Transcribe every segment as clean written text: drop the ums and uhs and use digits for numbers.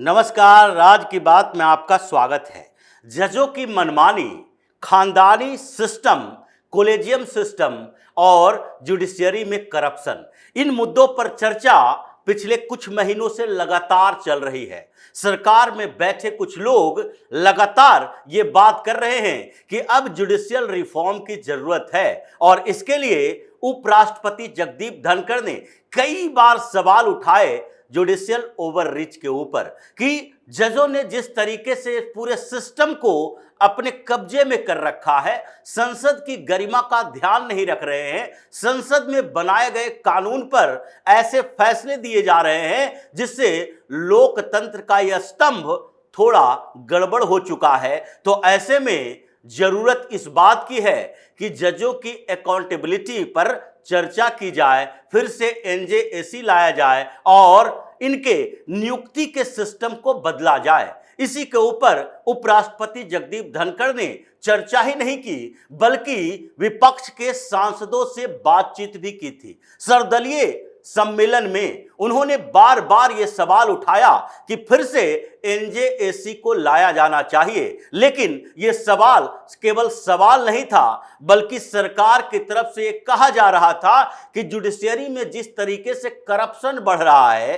नमस्कार। राज की बात में आपका स्वागत है। जजों की मनमानी, खानदानी सिस्टम, कोलेजियम सिस्टम और जुडिशियरी में करप्शन, इन मुद्दों पर चर्चा पिछले कुछ महीनों से लगातार चल रही है। सरकार में बैठे कुछ लोग लगातार ये बात कर रहे हैं कि अब जुडिशियल रिफॉर्म की जरूरत है और इसके लिए उपराष्ट्रपति जगदीप धनखड़ ने कई बार सवाल उठाए जुडिशियल ओवररीच के ऊपर कि जजों ने जिस तरीके से पूरे सिस्टम को अपने कब्जे में कर रखा है, संसद की गरिमा का ध्यान नहीं रख रहे हैं, संसद में बनाए गए कानून पर ऐसे फैसले दिए जा रहे हैं जिससे लोकतंत्र का यह स्तंभ थोड़ा गड़बड़ हो चुका है। तो ऐसे में जरूरत इस बात की है कि जजों की अकाउंटेबिलिटी पर चर्चा की जाए, फिर से एनजेएसी लाया जाए और इनके नियुक्ति के सिस्टम को बदला जाए। इसी के ऊपर उपराष्ट्रपति जगदीप धनखड़ ने चर्चा ही नहीं की बल्कि विपक्ष के सांसदों से बातचीत भी की थी। सर्वदलीय सम्मेलन में उन्होंने बार बार यह सवाल उठाया कि फिर से एनजेएसी को लाया जाना चाहिए, लेकिन यह सवाल केवल सवाल नहीं था बल्कि सरकार की तरफ से यह कहा जा रहा था कि जुडिशियरी में जिस तरीके से करप्शन बढ़ रहा है,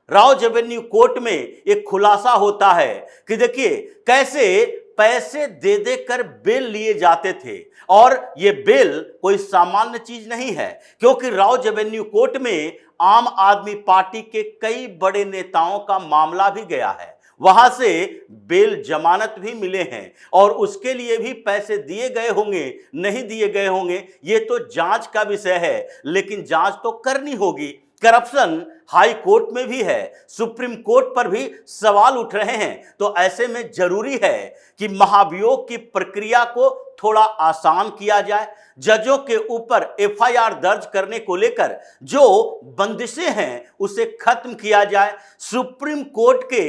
राव रेवेन्यू कोर्ट में एक खुलासा होता है कि देखिए कैसे पैसे दे देकर बेल लिए जाते थे और यह बेल कोई सामान्य चीज नहीं है, क्योंकि राव रेवेन्यू कोर्ट में आम आदमी पार्टी के कई बड़े नेताओं का मामला भी गया है, वहां से बेल जमानत भी मिले हैं और उसके लिए भी पैसे दिए गए होंगे नहीं दिए गए होंगे ये तो जांच का विषय है, लेकिन जांच तो करनी होगी। करप्शन हाई कोर्ट में भी है, सुप्रीम कोर्ट पर भी सवाल उठ रहे हैं। तो ऐसे में जरूरी है कि महाभियोग की प्रक्रिया को थोड़ा आसान किया जाए, जजों के ऊपर एफआईआर दर्ज करने को लेकर जो बंदिशें हैं उसे खत्म किया जाए। सुप्रीम कोर्ट के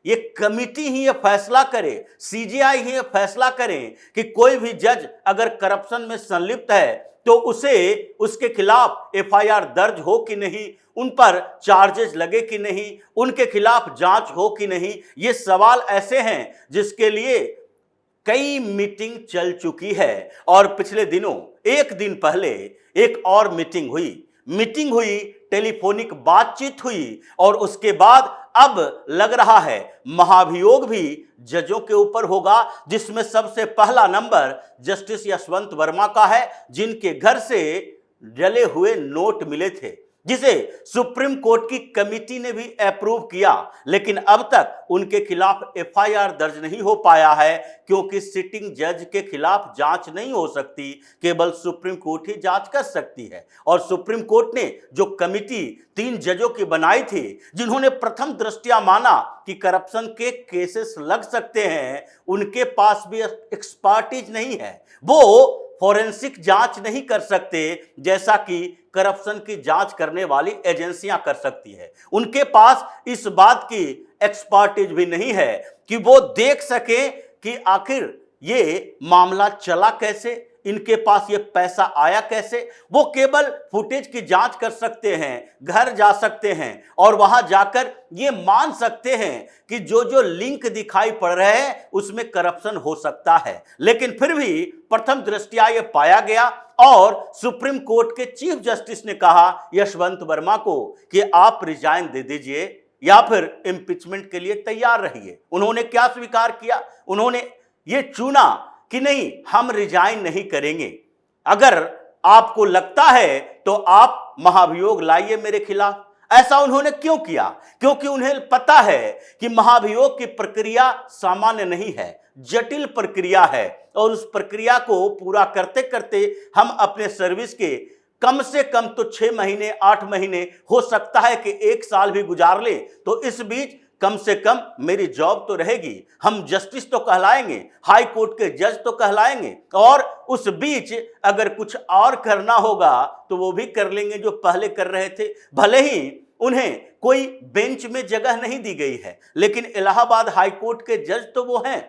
ये कमिटी ही ये फैसला करे, सीजेआई ही ये फैसला करें कि कोई भी जज अगर करप्शन में संलिप्त है तो उसे उसके खिलाफ एफआईआर दर्ज हो कि नहीं, उन पर चार्जेस लगे कि नहीं, उनके खिलाफ जांच हो कि नहीं। ये सवाल ऐसे हैं जिसके लिए कई मीटिंग चल चुकी है और पिछले दिनों एक दिन पहले एक और मीटिंग हुई, टेलीफोनिक बातचीत हुई और उसके बाद अब लग रहा है महाभियोग भी जजों के ऊपर होगा, जिसमें सबसे पहला नंबर जस्टिस यशवंत वर्मा का है, जिनके घर से जले हुए नोट मिले थे, जिसे सुप्रीम कोर्ट की कमेटी ने भी अप्रूव किया, लेकिन अब तक उनके खिलाफ एफआईआर दर्ज नहीं हो पाया है क्योंकि सिटिंग जज के खिलाफ जांच नहीं हो सकती, केवल सुप्रीम कोर्ट ही जांच कर सकती है। और सुप्रीम कोर्ट ने जो कमेटी 3 जजों की बनाई थी, जिन्होंने प्रथम दृष्टया माना कि करप्शन के केसेस लग सकते हैं, उनके पास भी एक्सपर्टीज नहीं है, वो फॉरेंसिक जांच नहीं कर सकते जैसा कि करप्शन की जांच करने वाली एजेंसियां कर सकती है। उनके पास इस बात की एक्सपर्टीज भी नहीं है कि वो देख सके कि आखिर ये मामला चला कैसे, इनके पास ये पैसा आया कैसे। वो केवल फुटेज की जांच कर सकते हैं, घर जा सकते हैं और वहां जाकर ये मान सकते हैं कि जो लिंक दिखाई पड़ रहे हैं उसमें करप्शन हो सकता है। लेकिन फिर भी प्रथम दृष्टया ये पाया गया और सुप्रीम कोर्ट के चीफ जस्टिस ने कहा यशवंत वर्मा को कि आप रिजाइन दे दीजिए या फिर इम्पीचमेंट के लिए तैयार रहिए। उन्होंने क्या स्वीकार किया? उन्होंने ये चुना कि नहीं, हम रिजाइन नहीं करेंगे, अगर आपको लगता है तो आप महाभियोग लाइए मेरे खिलाफ। ऐसा उन्होंने क्यों किया? क्योंकि उन्हें पता है कि महाभियोग की प्रक्रिया सामान्य नहीं है, जटिल प्रक्रिया है और उस प्रक्रिया को पूरा करते करते हम अपने सर्विस के कम से कम तो 6 महीने 8 महीने, हो सकता है कि 1 साल भी गुजार ले, तो इस बीच कम से कम मेरी जॉब तो रहेगी, हम जस्टिस तो कहलाएंगे, हाई कोर्ट के जज तो कहलाएंगे और उस बीच अगर कुछ और करना होगा तो वो भी कर लेंगे जो पहले कर रहे थे। भले ही उन्हें कोई बेंच में जगह नहीं दी गई है, लेकिन इलाहाबाद हाई कोर्ट के जज तो वो हैं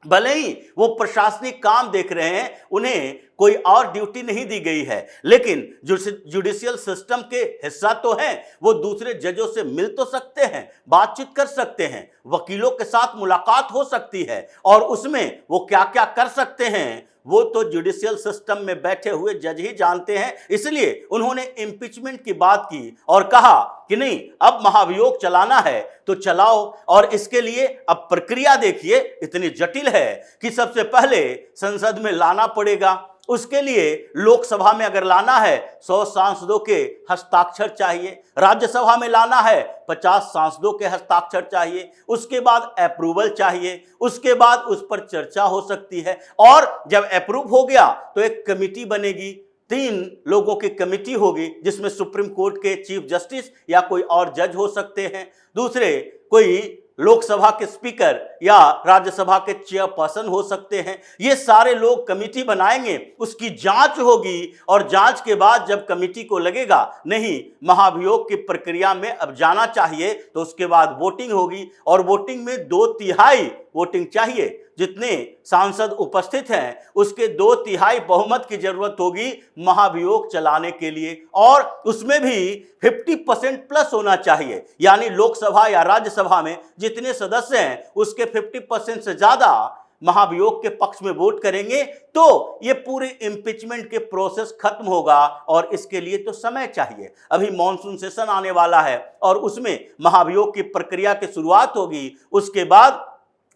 भले ही वो प्रशासनिक काम देख रहे हैं, उन्हें कोई और ड्यूटी नहीं दी गई है, लेकिन जुडिशियल सिस्टम के हिस्सा तो हैं। वो दूसरे जजों से मिल तो सकते हैं, बातचीत कर सकते हैं, वकीलों के साथ मुलाकात हो सकती है, और उसमें वो क्या क्या कर सकते हैं वो तो जुडिशियल सिस्टम में बैठे हुए जज ही जानते हैं। इसलिए उन्होंने इम्पीचमेंट की बात की और कहा कि नहीं, अब महाभियोग चलाना है तो चलाओ, और इसके लिए अब प्रक्रिया देखिए इतनी जटिल है कि सबसे पहले संसद में लाना पड़ेगा। उसके लिए लोकसभा में अगर लाना है 100 सांसदों के हस्ताक्षर चाहिए, राज्यसभा में लाना है 50 सांसदों के हस्ताक्षर चाहिए, उसके बाद अप्रूवल चाहिए, उसके बाद उस पर चर्चा हो सकती है, और जब अप्रूव हो गया तो एक कमेटी बनेगी, 3 लोगों की कमेटी होगी, जिसमें सुप्रीम कोर्ट के चीफ जस्टिस या कोई और जज हो सकते हैं, दूसरे कोई लोकसभा के स्पीकर या राज्यसभा के चेयरपर्सन हो सकते हैं। ये सारे लोग कमेटी बनाएंगे, उसकी जांच होगी, और जांच के बाद जब कमेटी को लगेगा नहीं महाभियोग की प्रक्रिया में अब जाना चाहिए, तो उसके बाद वोटिंग होगी, और वोटिंग में 2/3 वोटिंग चाहिए। जितने सांसद उपस्थित हैं उसके 2/3 बहुमत की जरूरत होगी महाभियोग चलाने के लिए, और उसमें भी 50% प्लस होना चाहिए, यानी लोकसभा या राज्यसभा में जितने सदस्य हैं उसके 50% से ज्यादा महाभियोग के पक्ष में वोट करेंगे, तो ये पूरे इम्पीचमेंट के प्रोसेस खत्म होगा, और इसके लिए तो समय चाहिए। अभी मॉनसून सेशन आने वाला है और उसमें महाभियोग की प्रक्रिया की शुरुआत होगी, उसके बाद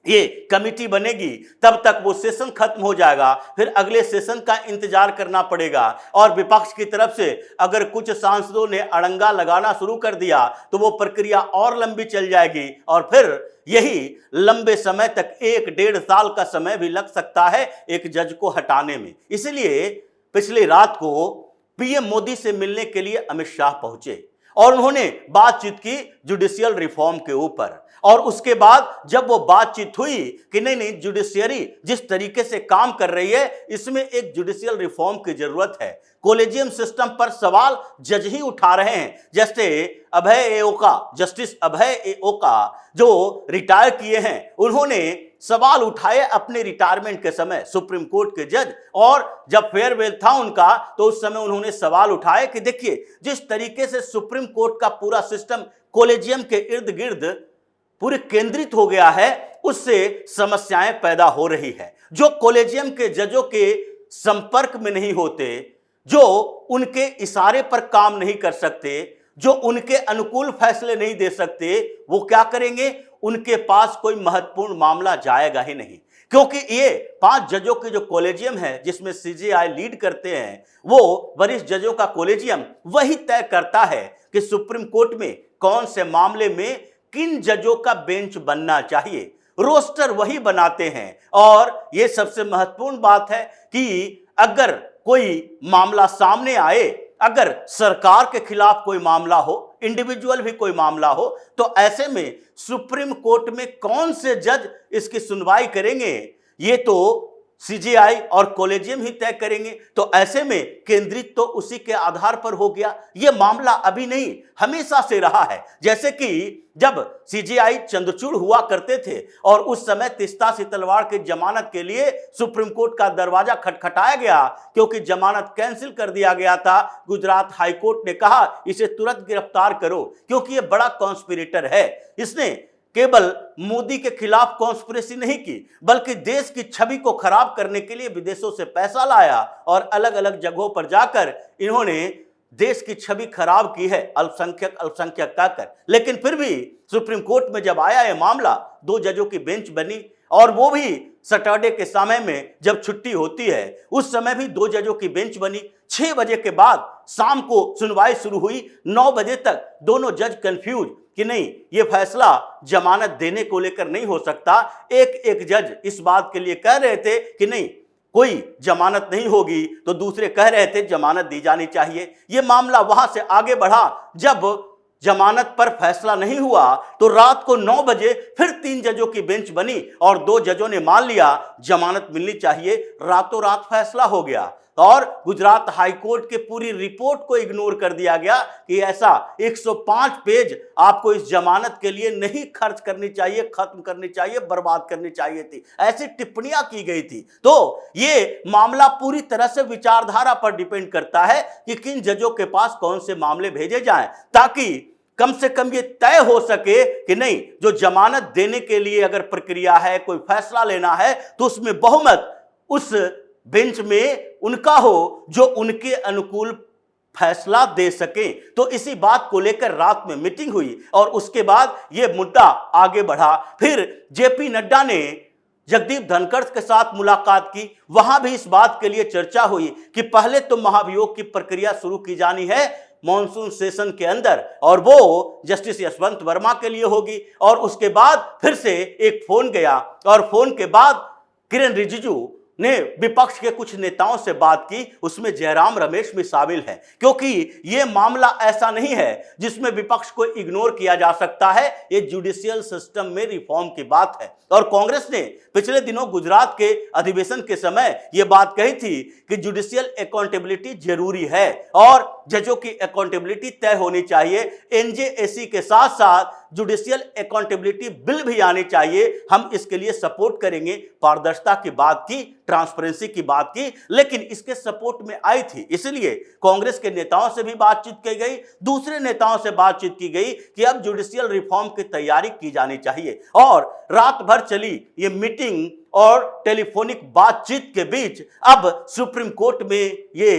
ये कमेटी बनेगी, तब तक वो सेशन खत्म हो जाएगा, फिर अगले सेशन का इंतजार करना पड़ेगा, और विपक्ष की तरफ से अगर कुछ सांसदों ने अड़ंगा लगाना शुरू कर दिया तो वो प्रक्रिया और लंबी चल जाएगी, और फिर यही लंबे समय तक 1-1.5 साल का समय भी लग सकता है एक जज को हटाने में। इसलिए पिछली रात को पीएम मोदी से मिलने के लिए अमित शाह पहुंचे और उन्होंने बातचीत की जुडिशियल रिफॉर्म के ऊपर, और उसके बाद जब वो बातचीत हुई कि नहीं जुडिशियरी जिस तरीके से काम कर रही है इसमें एक जुडिशियल रिफॉर्म की जरूरत है। कोलेजियम सिस्टम पर सवाल जज ही उठा रहे हैं, जैसे जस्टिस अभय एओका जो रिटायर किए हैं, उन्होंने सवाल उठाए अपने रिटायरमेंट के समय सुप्रीम कोर्ट के जज, और जब फेयरवेल था उनका तो उस समय उन्होंने सवाल उठाए कि देखिए जिस तरीके से सुप्रीम कोर्ट का पूरा सिस्टम कोलेजियम के इर्द गिर्द पूरे केंद्रित हो गया है, उससे समस्याएं पैदा हो रही है। जो कोलेजियम के जजों के संपर्क में नहीं होते, जो उनके इशारे पर काम नहीं कर सकते, जो उनके अनुकूल फैसले नहीं दे सकते, वो क्या करेंगे? उनके पास कोई महत्वपूर्ण मामला जाएगा ही नहीं, क्योंकि ये 5 जजों के जो कोलेजियम है जिसमें सीजेआई लीड करते हैं, वो वरिष्ठ जजों का कोलेजियम वही तय करता है कि सुप्रीम कोर्ट में कौन से मामले में किन जजों का बेंच बनना चाहिए। रोस्टर वही बनाते हैं, और ये सबसे महत्वपूर्ण बात है कि अगर कोई मामला सामने आए, अगर सरकार के खिलाफ कोई मामला हो, इंडिविजुअल भी कोई मामला हो, तो ऐसे में सुप्रीम कोर्ट में कौन से जज इसकी सुनवाई करेंगे ये तो सीजेआई और कोलेजियम ही तय करेंगे। तो ऐसे में केंद्रित तो उसी के आधार पर हो गया। यह मामला अभी नहीं, हमेशा से रहा है। जैसे कि जब सीजेआई चंद्रचूड़ हुआ करते थे और उस समय तीस्ता सितलवाड़ की जमानत के लिए सुप्रीम कोर्ट का दरवाजा खटखटाया गया, क्योंकि जमानत कैंसिल कर दिया गया था। गुजरात हाई कोर्ट ने कहा इसे तुरंत गिरफ्तार करो, क्योंकि यह बड़ा कॉन्स्पिरेटर है। इसने केवल मोदी के खिलाफ कॉन्स्पिरेसी नहीं की, बल्कि देश की छवि को खराब करने के लिए विदेशों से पैसा लाया और अलग अलग जगहों पर जाकर इन्होंने देश की छवि खराब की है, अल्पसंख्यक कहकर। लेकिन फिर भी सुप्रीम कोर्ट में जब आया यह मामला, 2 जजों की बेंच बनी, और वो भी सैटरडे के समय में जब छुट्टी होती है उस समय भी 2 जजों की बेंच बनी। 6 बजे के बाद शाम को सुनवाई शुरू हुई। 9 बजे तक दोनों जज कंफ्यूज कि नहीं ये फैसला जमानत देने को लेकर नहीं हो सकता। एक जज इस बात के लिए कह रहे थे कि नहीं कोई जमानत नहीं होगी, तो दूसरे कह रहे थे जमानत दी जानी चाहिए। यह मामला वहां से आगे बढ़ा। जब जमानत पर फैसला नहीं हुआ तो रात को 9 बजे फिर 3 जजों की बेंच बनी और 2 जजों ने मान लिया जमानत मिलनी चाहिए। रातों रात फैसला हो गया। और गुजरात हाईकोर्ट के पूरी रिपोर्ट को इग्नोर कर दिया गया कि ऐसा 105 पेज आपको इस जमानत के लिए नहीं खर्च करनी चाहिए, खत्म करनी चाहिए, बर्बाद करनी चाहिए थी, ऐसी टिप्पणियां की गई थी। तो ये मामला पूरी तरह से विचारधारा पर डिपेंड करता है कि किन जजों के पास कौन से मामले भेजे जाएं, ताकि कम से कम ये तय हो सके कि नहीं, जो जमानत देने के लिए अगर प्रक्रिया है, कोई फैसला लेना है, तो उसमें बहुमत उस बेंच में उनका हो जो उनके अनुकूल फैसला दे सके। तो इसी बात को लेकर रात में मीटिंग हुई और उसके बाद यह मुद्दा आगे बढ़ा। फिर जेपी नड्डा ने जगदीप धनखड़ के साथ मुलाकात की, वहां भी इस बात के लिए चर्चा हुई कि पहले तो महाभियोग की प्रक्रिया शुरू की जानी है मॉनसून सेशन के अंदर, और वो जस्टिस यशवंत वर्मा के लिए होगी। और उसके बाद फिर से एक फोन गया और फोन के बाद किरेन रिजिजू ने विपक्ष के कुछ नेताओं से बात की, उसमें जयराम रमेश भी शामिल है, क्योंकि यह मामला ऐसा नहीं है जिसमें विपक्ष को इग्नोर किया जा सकता है। यह जुडिशियल सिस्टम में रिफॉर्म की बात है। और कांग्रेस ने पिछले दिनों गुजरात के अधिवेशन के समय यह बात कही थी कि जुडिशियल अकाउंटेबिलिटी जरूरी है और जजों की अकाउंटेबिलिटी तय होनी चाहिए। एनजेएसी के साथ साथ जुडिशियल अकाउंटेबिलिटी बिल भी आनी चाहिए, हम इसके लिए सपोर्ट करेंगे। पारदर्शिता की बात की, ट्रांसपेरेंसी की बात की, लेकिन इसके सपोर्ट में आई थी। इसलिए कांग्रेस के नेताओं से भी बातचीत की गई, दूसरे नेताओं से बातचीत की गई कि अब जुडिशियल रिफॉर्म की तैयारी की जानी चाहिए। और रात भर चली ये मीटिंग और टेलीफोनिक बातचीत के बीच अब सुप्रीम कोर्ट में ये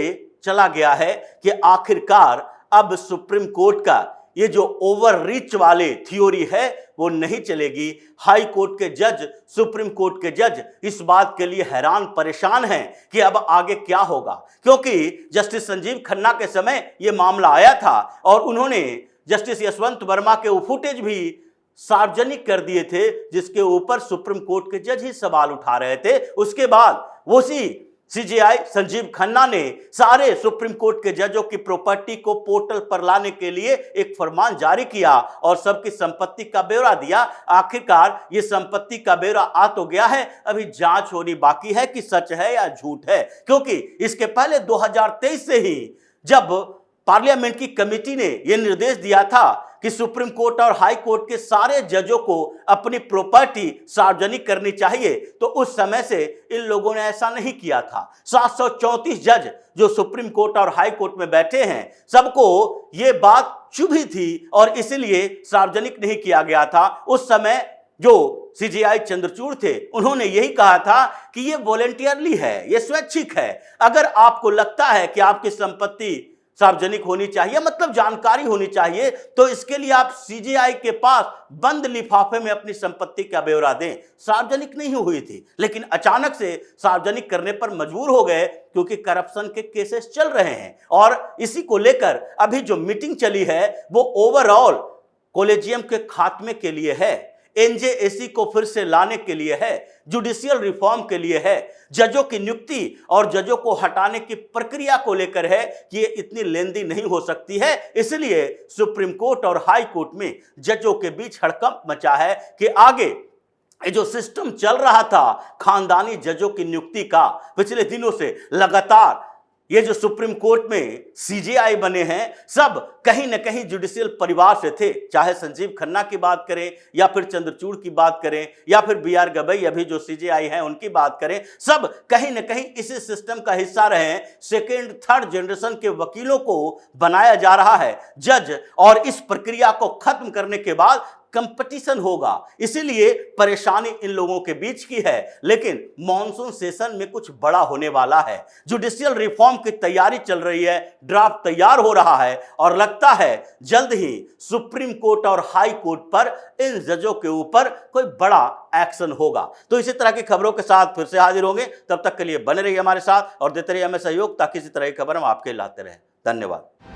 चला गया है कि आखिरकार अब सुप्रीम कोर्ट का ये जो ओवर रीच वाले थ्योरी है वो नहीं चलेगी। हाई कोर्ट के जज, सुप्रीम कोर्ट के जज इस बात के लिए हैरान परेशान हैं कि अब आगे क्या होगा, क्योंकि जस्टिस संजीव खन्ना के समय ये मामला आया था और उन्होंने जस्टिस यशवंत वर्मा के वो फुटेज भी सार्वजनिक कर दिए थे जिसके ऊपर सुप्रीम कोर्ट के जज ही सवाल उठा रहे थे। उसके बाद उसी सीजेआई संजीव खन्ना ने सारे सुप्रीम कोर्ट के जजों की प्रॉपर्टी को पोर्टल पर लाने के लिए एक फरमान जारी किया और सबकी संपत्ति का ब्यौरा दिया। आखिरकार ये संपत्ति का ब्यौरा आ तो गया है, अभी जांच होनी बाकी है कि सच है या झूठ है, क्योंकि इसके पहले 2023 से ही जब पार्लियामेंट की कमेटी ने यह निर्देश दिया था कि सुप्रीम कोर्ट और हाई कोर्ट के सारे जजों को अपनी प्रॉपर्टी सार्वजनिक करनी चाहिए, तो उस समय से इन लोगों ने ऐसा नहीं किया था। 734 जज जो सुप्रीम कोर्ट और हाई कोर्ट में बैठे हैं, सबको ये बात चुभी थी और इसलिए सार्वजनिक नहीं किया गया था। उस समय जो सीजेआई चंद्रचूड़ थे, उन्होंने यही कहा था कि ये वॉलेंटियरली है, ये स्वैच्छिक है। अगर आपको लगता है कि आपकी संपत्ति सार्वजनिक होनी चाहिए, मतलब जानकारी होनी चाहिए, तो इसके लिए आप सीजेआई के पास बंद लिफाफे में अपनी संपत्ति का ब्यौरा दें। सार्वजनिक नहीं हुई थी, लेकिन अचानक से सार्वजनिक करने पर मजबूर हो गए क्योंकि करप्शन के केसेस चल रहे हैं। और इसी को लेकर अभी जो मीटिंग चली है वो ओवरऑल कॉलेजियम के खात्मे के लिए है, एनजेएसी को फिर से लाने के लिए है, जुडिशियल रिफॉर्म के लिए है, जजों की नियुक्ति और जजों को हटाने की प्रक्रिया को लेकर है कि ये इतनी लेंदी नहीं हो सकती है। इसलिए सुप्रीम कोर्ट और हाई कोर्ट में जजों के बीच हड़कंप मचा है कि आगे ये जो सिस्टम चल रहा था खानदानी जजों की नियुक्ति का, पिछले दिनों से लगातार ये जो सुप्रीम कोर्ट में सीजेआई बने हैं सब कहीं न कहीं जुडिशियल परिवार से थे, चाहे संजीव खन्ना की बात करें या फिर चंद्रचूड़ की बात करें या फिर बीआर गवई अभी जो सीजेआई हैं उनकी बात करें, सब कहीं न कहीं इसी सिस्टम का हिस्सा रहे हैं। सेकेंड थर्ड जनरेशन के वकीलों को बनाया जा रहा है जज, और इस प्रक्रिया को खत्म करने के बाद कंपटीशन होगा, इसीलिए परेशानी इन लोगों के बीच की है। लेकिन मॉनसून सेशन में कुछ बड़ा होने वाला है, जुडिशियल रिफॉर्म की तैयारी चल रही है, ड्राफ्ट तैयार हो रहा है और लगता है जल्द ही सुप्रीम कोर्ट और हाई कोर्ट पर इन जजों के ऊपर कोई बड़ा एक्शन होगा। तो इसी तरह की खबरों के साथ फिर से हाजिर होंगे, तब तक के लिए बने रहिए हमारे साथ और देते रहिए हमें सहयोग, ताकि इसी तरह की खबर हम आपके लाते रहें। धन्यवाद।